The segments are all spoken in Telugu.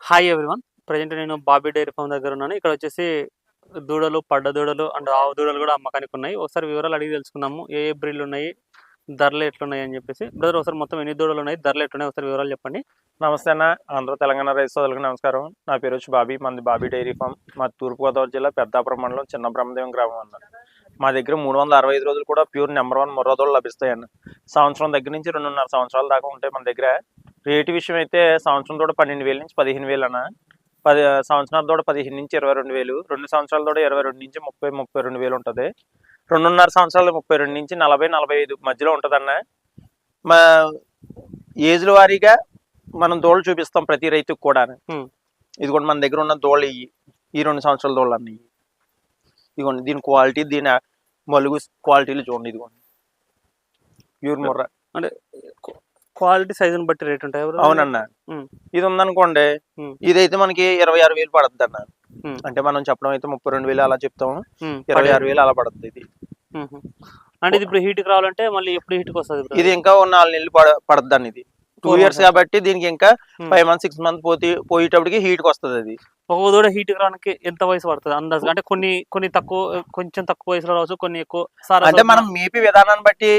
Hi everyone. ప్రజెంట్ నేను బాబీ డైరీ ఫామ్ దగ్గర ఉన్నాను. ఇక్కడ వచ్చేసి దూడలు, పడ్డ దూడలు అండ్ ఆవు దూడలు కూడా అమ్మకానికి ఉన్నాయి. ఒకసారి వివరాలు అడిగి తెలుసుకుందాము. ఏ ఏ బ్రీడ్లు ఉన్నాయి, ధరలు ఎట్లున్నాయి అని చెప్పేసి. బ్రదర్ ఒకసారి మొత్తం ఎన్ని దూడలు ఉన్నాయి, ధరలు ఎట్లున్నాయి ఒకసారి వివరాలు చెప్పండి. నమస్తే అన్న, ఆంధ్ర తెలంగాణ రైతు సోదరులకు నమస్కారం. నా పేరు వచ్చి బాబీ, మంది బాబీ డైరీ ఫామ్. మా తూర్పుగోదావరి జిల్లా పెద్దాపురం మండలం చిన్న బ్రహ్మదేవం గ్రామం అన్న. మా దగ్గర 365 రోజులు కూడా ప్యూర్ నెంబర్ 1 ముర్రాదోళ్ళు లభిస్తాయి అన్న. సంవత్సరం దగ్గర నుంచి 2.5 సంవత్సరాల దాకా ఉంటాయి మన దగ్గర. రేటు విషయం అయితే సంవత్సరం తోట 12,000 నుంచి 15,000 అన్న. 10 సంవత్సరాల తోట 15 నుంచి 22,000, 2 సంవత్సరాల తోట 22 నుంచి 30-32,000 ఉంటుంది. 2.5 సంవత్సరాలు 32 నుంచి 40-45 మధ్యలో ఉంటుంది అన్న. మా ఏజ్ల వారీగా మనం దోళ్ళు చూపిస్తాం ప్రతి రైతుకు కూడా. ఇదిగోండి మన దగ్గర ఉన్న దోళ్ళు ఈ 2 సంవత్సరాల దోళ్ళు అన్నీ. ఇదిగోండి దీని క్వాలిటీ, దీని మలుగు క్వాలిటీలు చూడండి. ఇదిగోండి ప్యూర్ ముర్రా. అంటే క్వాలిటీ సైజుని బట్టి రేట్ ఉంటాయి. అవునన్న. ఇది ఉందనుకోండి, ఇదైతే మనకి 26,000 పడుతుంది అన్న. అంటే మనం చెప్పడం అయితే 32,000 అలా చెప్తాము, 26,000 అలా పడుతుంది ఇది. అంటే ఇది ఇప్పుడు హీట్కి రావాలంటే మళ్ళీ ఎప్పుడు హీట్కి వస్తుంది? ఇది ఇంకా 4 నెలలు పడుతుంది అన్న. ఇది 2 years కాబట్టి దీనికి ఇంకా 5 months 6 months పోయేటప్పటికి హీట్కి వస్తుంది. అది ఒక దూడ హీట్కి రావడానికి ఎంత వయసు పడుతుంది అందాజు? అంటే కొన్ని తక్కువ, కొంచెం తక్కువ వయసులో రావచ్చు, కొన్ని ఎక్కువ. అంటే మనం మేపి విధానాన్ని బట్టి,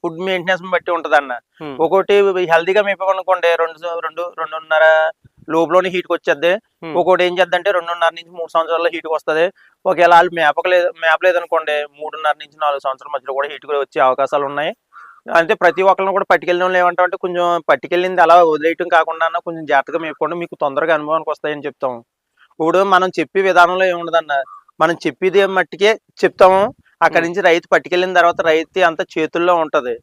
ఫుడ్ మెయింటెనెన్స్ బట్టి ఉంటది అన్న. ఒకటి హెల్తీగా మేపనుకోండి 2.5 లోపులోని హీట్కి వచ్చేది. ఒకటి ఏం చేద్దంటే 2.5 నుంచి 3 సంవత్సరాల్లో హీట్కి వస్తుంది. ఒకవేళ వాళ్ళు మేపలేదు అనుకోండి 3.5 నుంచి 4 సంవత్సరాల మధ్యలో కూడా హీట్కి వచ్చే అవకాశాలు ఉన్నాయి. అంటే ప్రతి ఒక్కరిని కూడా పట్టుకెళ్ళిన వాళ్ళు ఏమంటామంటే, కొంచెం పట్టుకెళ్ళింది అలా వదిలేయటం కాకుండా కొంచెం జాగ్రత్తగా మేపుకోండి, మీకు తొందరగా అనుభవానికి వస్తాయని చెప్తాం. ఇప్పుడు మనం చెప్పే విధానంలో ఏముండదన్న, మనం చెప్పేది మట్టికే చెప్తాము. అక్కడి నుంచి రైతు పట్టుకెళ్ళిన తర్వాత రైతు అంత చేతుల్లో ఉంటది.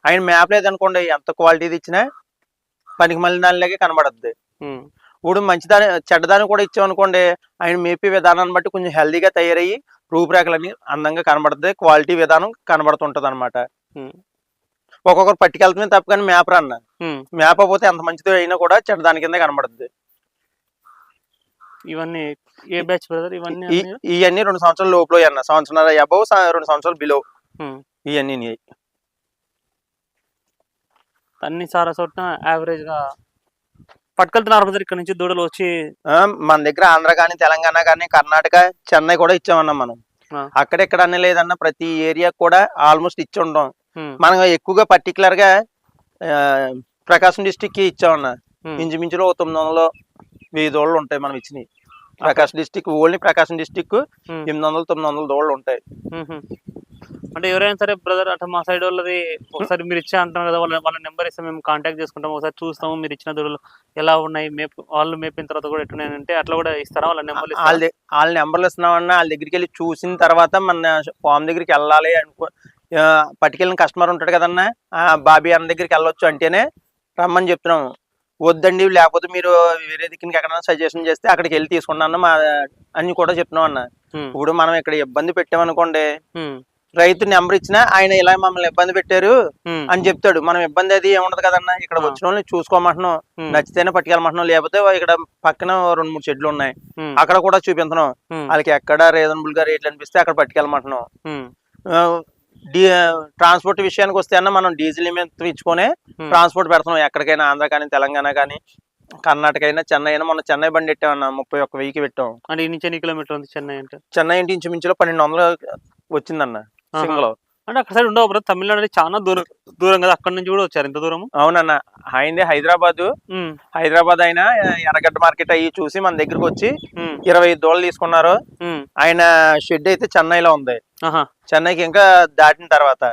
ఆయన మేపలేదు అనుకోండి, ఎంత క్వాలిటీది ఇచ్చినా పనికి మళ్ళీ దానిలాగే కనబడద్ది. ఇప్పుడు మంచిదాని చెడ్డదాన్ని కూడా ఇచ్చామనుకోండి, ఆయన మేపే విధానాన్ని బట్టి కొంచెం హెల్దీగా తయారయ్యి రూపురేఖలన్నీ అందంగా కనబడుతుంది, క్వాలిటీ విధానం కనబడుతుంటది అనమాట. ఒక్కొక్కరు పట్టుకెళ్తుంది తప్ప కానీ మేపర్ అన్న. మేపపోతే ఎంత మంచిది అయినా కూడా చెడ్డదాని కింద కనబడుతుంది. ఇవన్నీ ఏ బ్యాచ్ బ్రదర్? ఇవన్నీ 2 సంవత్సరాల లోపల అన్న. సంవత్సరాల అబౌవ్, 2 సంవత్సరాలు బిలో ఇవన్నీ అన్ని సారా చోట్ల యావరేజ్ గా పట్టుకెళ్తున్నారు బ్రదర్. ఇక్కడ నుంచి దూడలు వచ్చి మన దగ్గర ఆంధ్ర కానీ, తెలంగాణ కానీ, కర్ణాటక, చెన్నై కూడా ఇచ్చామన్నా. మనం అక్కడెక్కడ అన్నీ లేదన్న, ప్రతి ఏరియా కూడా ఆల్మోస్ట్ ఇచ్చి ఉంటాం. మనం ఎక్కువగా పర్టికులర్ గా ప్రకాశం డిస్టిక్ కి ఇచ్చామన్నా. ఇంచుమించులో 900-1000 దోళ్ళు ఉంటాయి మనం ఇచ్చినవి. ప్రకాశం డిస్టిక్, ఓన్లీ ప్రకాశం డిస్టిక్ 800-900 దోళ్ళు ఉంటాయి. అంటే ఎవరైనా సరే బ్రదర్, అట్లా మా సైడ్ వాళ్ళది ఒకసారి మీరు ఇచ్చా అంటున్నారు కదా, వాళ్ళ నెంబర్ ఇస్తే మేము కాంటాక్ట్ చేసుకుంటాము, ఒకసారి చూస్తాము మీరు ఇచ్చిన దూడలు ఎలా ఉన్నాయి, వాళ్ళు మేపిన తర్వాత కూడా ఎట్టున్నాయంటే అట్లా కూడా ఇస్తారా? వాళ్ళ నెంబర్లు వాళ్ళ నెంబర్లు ఇస్తున్నామన్నా. వాళ్ళ దగ్గరికి వెళ్ళి చూసిన తర్వాత మన ఫామ్ దగ్గరికి వెళ్ళాలి అనుకో, పట్టుకెళ్ళిన కస్టమర్ ఉంటాడు కదన్నా, బాబీ అన్న దగ్గరికి వెళ్ళొచ్చు అంటేనే రమ్మని చెప్తున్నాము. వద్దండి, లేకపోతే మీరు వేరే దిక్కుకి ఎక్కడైనా సజెషన్ చేస్తే అక్కడికి వెళ్ళి తీసుకున్నాను మా అని కూడా చెప్తున్నాం అన్న. ఇప్పుడు మనం ఇక్కడ ఇబ్బంది పెట్టామనుకోండి, రైతు నెంబర్ ఇచ్చినా ఆయన ఇలా మమ్మల్ని ఇబ్బంది పెట్టారు అని చెప్తాడు. మనం ఇబ్బంది అది ఏముండదు కదన్నా. ఇక్కడ వచ్చిన వాళ్ళని చూసుకోమంటున్నాం, నచ్చితేనే పట్టుకెళ్ళమంటున్నాం. లేకపోతే ఇక్కడ పక్కన 2-3 షెడ్లు ఉన్నాయి, అక్కడ కూడా చూపించను. వాళ్ళకి ఎక్కడ రీజనబుల్ గా రేట్లు అనిపిస్తే అక్కడ పట్టుకెళ్ళమంటున్నాం. ట్రాన్స్పోర్ట్ విషయానికి వస్తే అన్న, మనం డీజిల్ ఇచ్చుకొని ట్రాన్స్పోర్ట్ పెడుతున్నాం ఎక్కడికైనా, ఆంధ్ర కానీ, తెలంగాణ కానీ, కర్ణాటక అయినా, చెన్నై అయినా. మొన్న చెన్నై బండి పెట్టామన్నా, 31,000 పెట్టాం. అంటే ఈ నుంచి ఎన్ని కిలోమీటర్ ఉంది చెన్నై? అంటే చెన్నై ఇంటి ఇంచుమించులో 1200 వచ్చిందన్న సింగల్. అంటే అక్కడ సైడ్ ఉండవు బ్రదర్, తమిళనాడు చాలా దూరం కదా, అక్కడ నుంచి కూడా వచ్చారు ఇంత దూరం? అవునన్న. అయింది హైదరాబాద్ అయినా ఎర్రగడ్డ మార్కెట్ అయ్యి చూసి మన దగ్గరకు వచ్చి 25 దోళ్ళు తీసుకున్నారు. ఆయన షెడ్ అయితే చెన్నైలో ఉంది. చెన్నైకి ఇంకా దాటిన తర్వాత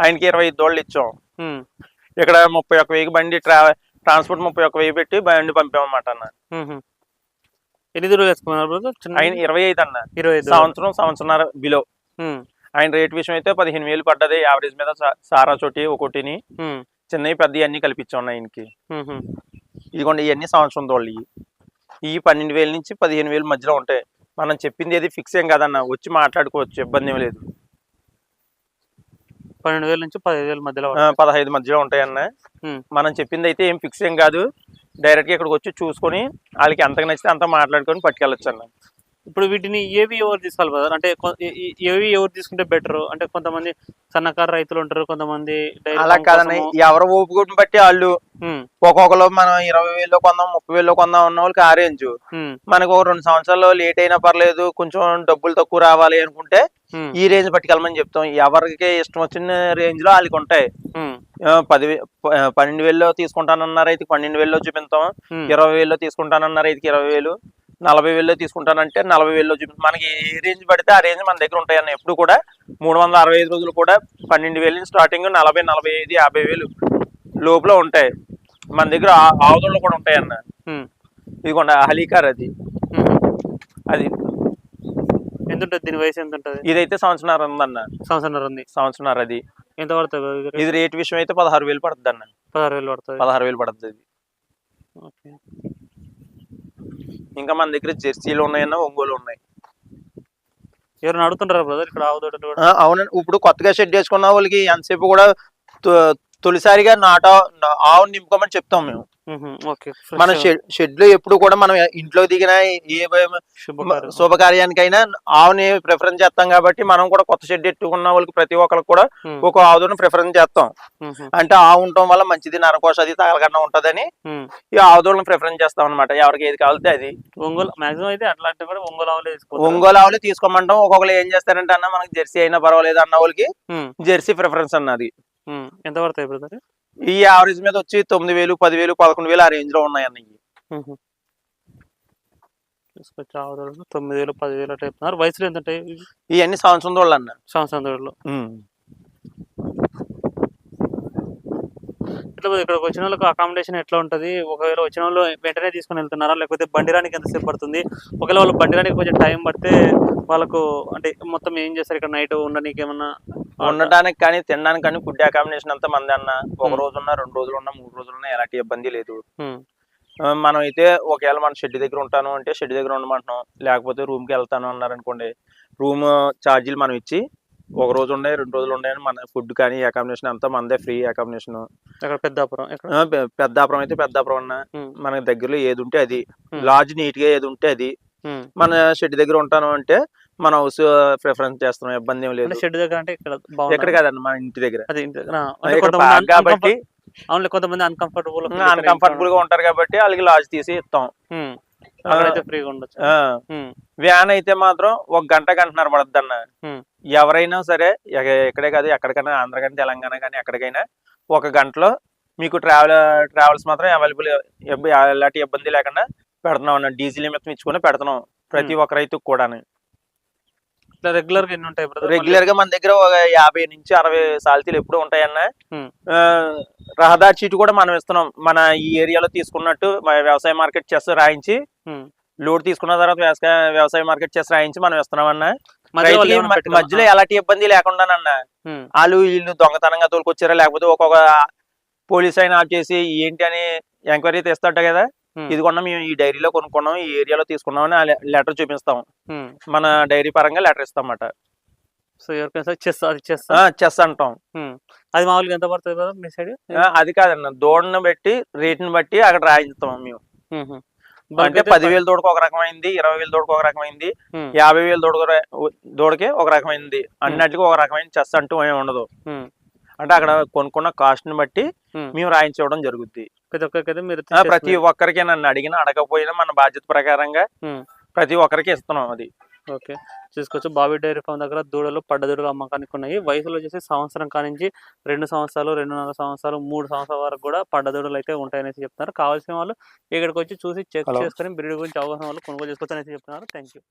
ఆయనకి 25 దోళ్ళు ఇచ్చాం. ఇక్కడ 31,000 బండి ట్రాన్స్పోర్ట్ 31,000 పెట్టి బండి పంపామన్నమాట అన్న. ఎన్ని దూరం వేసుకున్నారు బ్రదర్? ఆయన 25 అన్న. 25 సంవత్సరం బిలో. ఆయన రేట్ విషయం అయితే 15,000 పడ్డది యావరేజ్ మీద. సారా చోటి ఒకటిని, చిన్నవి పెద్ద అన్ని కల్పించాం ఆయనకి. ఇదిగోండి ఇవన్నీ సంవత్సరం దోళ్ళు. ఈ 12,000 నుంచి 15,000 మధ్యలో ఉంటాయి. మనం చెప్పింది ఏది ఫిక్స్ ఏం కదన్న, వచ్చి మాట్లాడుకోవచ్చు, ఇబ్బంది ఏం లేదు. 12,000 నుంచి 15,000 మధ్యలో, 15 మధ్యలో ఉంటాయి అన్న. మనం చెప్పింది అయితే ఏం ఫిక్స్ ఏం కాదు. డైరెక్ట్ గా ఇక్కడికి వచ్చి చూసుకొని వాళ్ళకి ఎంతకు నచ్చితే అంత మాట్లాడుకొని పట్టుకెళ్ళొచ్చు అన్న. ఇప్పుడు వీటిని ఏవి ఎవరు తీసుకోవాలి బ్రదర్? అంటే ఏవి ఎవరు తీసుకుంటే బెటర్? అంటే కొంతమంది సన్నకారు రైతులు ఉంటారు, కొంతమంది అలా కాదని ఎవరు ఓపుకోవడం బట్టి వాళ్ళు ఒక్కొక్కరు మనం 20,000 కొందాం 30,000 కొందాం ఉన్న వాళ్ళకి ఆ రేంజ్. మనకు ఒక 2 సంవత్సరాలు లేట్ అయినా పర్లేదు, కొంచెం డబ్బులు తక్కువ రావాలి అనుకుంటే ఈ రేంజ్ పట్టుకెళ్ళమని చెప్తాం. ఎవరికి ఇష్టం వచ్చిన రేంజ్ లో వాళ్ళకి ఉంటాయి. 12,000 తీసుకుంటానన్నారు అయితే 12,000 చూపిస్తాం, 20,000 తీసుకుంటానన్నారు అయితే 20,000, 40,000 తీసుకుంటానంటే 40,000 చూపిస్తాం. మనకి ఏ రేంజ్ పడితే ఆ రేంజ్ మన దగ్గర ఉంటాయన్న. ఎప్పుడు కూడా 365 రోజులు కూడా 12,000 స్టార్టింగ్ 40, 45, 50,000 లోపల ఉంటాయి మన దగ్గర. ఆవుదళ్ళు కూడా ఉంటాయన్న. ఇదిగోండి హలీకార్ అది ఎంత ఉంటుంది దీని వయసు? ఎంత ఉంటుంది? ఇదైతే సంవత్సరాలు ఉందన్న. సంవత్సరం ఉంది. సంవత్సరాలు అది ఎంత పడుతుంది? ఇది రేట్ విషయం అయితే 16,000 పడుతుంది అన్న. 16,000 పడుతుంది. 16,000 పడుతుంది. ఇంకా మన దగ్గర జెర్సీలు ఉన్నాయన్న, ఒంగోలు ఉన్నాయి. ఎవరైనా అడుగుతుంటారా బ్రదర్ ఇక్కడ ఆవు దూడలు? అవునండి. ఇప్పుడు కొత్తగా షెడ్ వేసుకున్న వాళ్ళకి ఎంతసేపు కూడా తొలిసారిగా ఆవును నింపుకోమని చెప్తాం మేము. మన షెడ్ లో ఎప్పుడు కూడా మనం ఇంట్లో దిగిన ఏ శుభకార్యానికైనా ఆవుని ప్రిఫరెన్స్ చేస్తాం. కాబట్టి మనం కూడా కొత్త షెడ్ ఎట్టుకున్న వాళ్ళకి ప్రతి ఒక్కరికి కూడా ఒక ఆవును ప్రిఫరెన్స్ చేస్తాం. అంటే ఆవు ఉండటం వల్ల మంచిది, నరకోశ అది తగలకుండా ఉంటదని ఈ ఆవుదోళ్ళని ప్రిఫరెన్స్ చేస్తాం అనమాట. ఎవరికి ఏది కావాలితే అది. ఒంగోలు మాక్సిమం అయితే అట్లాంటి కూడా ఒంగోలు ఆవులే తీసుకోమంటాం. ఒక్కొక్కరు ఏం చేస్తారంటే అన్న మనకి జెర్సీ అయినా పర్వాలేదు అన్న వాళ్ళకి జెర్సీ ప్రిఫరెన్స్ అన్నది. ఎంత పడతాయి బ్రదర్? ఈ యావరేజ్ మీద వచ్చి 9,000, 10,000, 11,000 ఆ రేంజ్ లో ఉన్నాయన్న. 9,000, 10,000 చెప్తున్నారు. వయసులో ఎంత ఉంటాయి ఇవన్నీ? సంవత్సరం దోళ్ళు అన్న. సంవత్సరం దోళ్ళు. ఇట్లా ఇక్కడికి వచ్చిన వాళ్ళకి అకామిడేషన్ ఎట్లా ఉంటుంది? ఒకవేళ వచ్చిన వాళ్ళు వెంటనే తీసుకుని వెళ్తున్నారా, లేకపోతే బండిరానికి ఎంతసేపు పడుతుంది? ఒకవేళ వాళ్ళు బండిరానికి కొంచెం టైం పడితే వాళ్ళకు అంటే మొత్తం ఏం చేస్తారు ఇక్కడ నైట్ ఉండడానికి? ఏమన్నా ఉండడానికి కానీ తినడానికి కానీ ఫుడ్ అకామిడేషన్ అంతా మంది అన్న. ఒక రోజు ఉన్నా, 2 రోజులు ఉన్నా, 3 రోజులు ఉన్నా ఎలాంటి ఇబ్బంది లేదు. మనం అయితే ఒకవేళ మన షెడ్ దగ్గర ఉంటాను అంటే షెడ్ దగ్గర ఉండమంటున్నాం, లేకపోతే రూమ్ కి వెళ్తాను అన్నారనుకోండి, రూమ్ ఛార్జీలు మనం ఇచ్చి 1 రోజు ఉండే 2 రోజులు ఉండే మన ఫుడ్ కానీ అకామిడేషన్ అంతా మనదే ఫ్రీ అకామిడేషన్. పెద్దాపురం అయితే పెద్దాపురం అన్న. మనకి దగ్గరలో ఏది ఉంటే అది, లాడ్జ్ నీట్ గా ఏది ఉంటే అది. మన షెడ్ దగ్గర ఉంటాను అంటే మన హౌస్ ప్రిఫరెన్స్ చేస్తున్నాం, ఇబ్బంది ఏం లేదు. షెడ్ దగ్గర అంటే ఎక్కడ కాదన్న మన ఇంటి దగ్గర కాబట్టి కొంతమంది అన్కంఫర్టబుల్ గా ఉంటారు కాబట్టి వాళ్ళకి లాడ్జ్ తీసి ఇస్తాం. ఫ్రీగా ఉండొచ్చు. వ్యాన్ అయితే మాత్రం 1 గంట, గంటన్నర పడుతుంది అన్న. ఎవరైనా సరే ఎక్కడే కాదు, ఎక్కడికైనా ఆంధ్ర కానీ తెలంగాణ కానీ ఎక్కడికైనా 1 గంటలో మీకు ట్రావెల్స్ మాత్రం అవైలబుల్, ఎలాంటి ఇబ్బంది లేకుండా పెడుతున్నాం అన్న. డీజిల్ నిమిత్తం ఇచ్చుకుని పెడుతున్నాం ప్రతి ఒక్క రైతుకు కూడా. రెగ్యులర్ గా ఎన్ని ఉంటాయి? రెగ్యులర్ గా మన దగ్గర 50 నుంచి 60 సాల్తీలు ఎప్పుడు ఉంటాయన్న. రహదారి చీటు కూడా మనం ఇస్తున్నాం. మన ఈ ఏరియాలో తీసుకున్నట్టు వ్యవసాయ మార్కెట్ చెస్ రాయించి, లోడ్ తీసుకున్న తర్వాత వ్యవసాయ మార్కెట్ చెస్ రాయించి మనం ఇస్తున్నాం అన్న. మధ్యలో ఎలాంటి ఇబ్బంది లేకుండానన్న. వాళ్ళు వీళ్ళు దొంగతనంగా తోలుకొచ్చారా, లేకపోతే ఒక్కొక్క పోలీస్ అయినా ఆఫ్ చేసి ఏంటి అని ఎంక్వైరీ తెస్తాట కదా, ఇది కొన్నా మేము ఈ డైరీలో కొనుక్కున్నాం, ఈ ఏరియాలో తీసుకున్నాం అని లెటర్ చూపిస్తాం. మన డైరీ పరంగా లెటర్ ఇస్తాం అన్నమాట. సో ఎవరికైనా చెస్ అంటాం. అది మామూలుగా ఎంత పడుతుంది కదా మీ సైడ్? అది కాదన్న, దూడని బట్టి రేట్ని బట్టి అక్కడ రాయిస్తాం మేము. అంటే 10,000 దూడకు ఒక రకమైంది, 20,000 దూడకు ఒక రకమైంది, 50,000 దూడకి ఒక రకమైంది, అన్నిటికీ ఒక రకమైన చెస్ అంటూ ఏమి ఉండదు. అంటే అక్కడ కొనుక్కున్న కాస్ట్ ని బట్టి మేము రాయించడం జరుగుద్ది. ప్రతి ఒక్కరికి నన్ను అడిగినా అడగకపోయినా మన బాధ్యత ప్రకారంగా ప్రతి ఒక్కరికి ఇస్తున్నాం. అది ఓకే చూసుకోవచ్చు. బాబీ డైరీ ఫామ్ దగ్గర దూడలు పడ్డదూడలు అమ్మకానికి ఉన్నాయి. వయసులో వచ్చేసి సంవత్సరం కానించి 2 సంవత్సరాలు, 2.5 సంవత్సరాలు, 3 సంవత్సరాల వరకు కూడా పడ్డదూడలు అయితే ఉంటాయనేసి చెప్తున్నారు. కావాల్సిన వాళ్ళు ఇక్కడికి వచ్చి చూసి చెక్ చేసుకుని బ్రీడ్ గురించి అవగాహన వాళ్ళు కొనుగోలు చేసుకోవచ్చు అనేసి చెప్తున్నారు. Thank you.